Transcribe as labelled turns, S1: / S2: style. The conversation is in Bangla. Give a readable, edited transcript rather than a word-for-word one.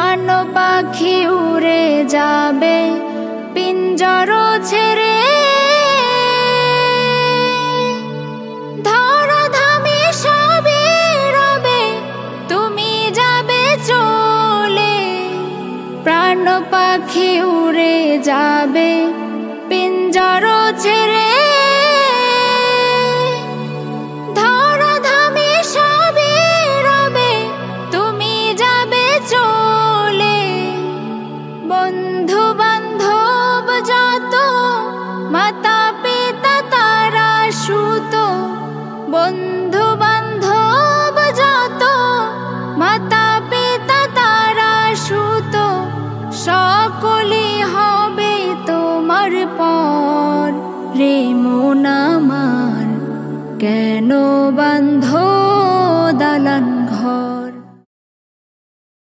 S1: প্রাণ পাখি উড়ে যাবে পিঞ্জর ছেড়ে, ধরাধামে সবই রবে তুমি যাবে চলে। প্রাণ পাখি উড়ে যাবে পিঞ্জর ছেড়ে, ধরাধামে সবই রবে তুমি যাবে চলে। বন্ধু বান্ধব যত, মাতা পিতা তারা সুত, বন্ধু বান্ধব যত, মাতা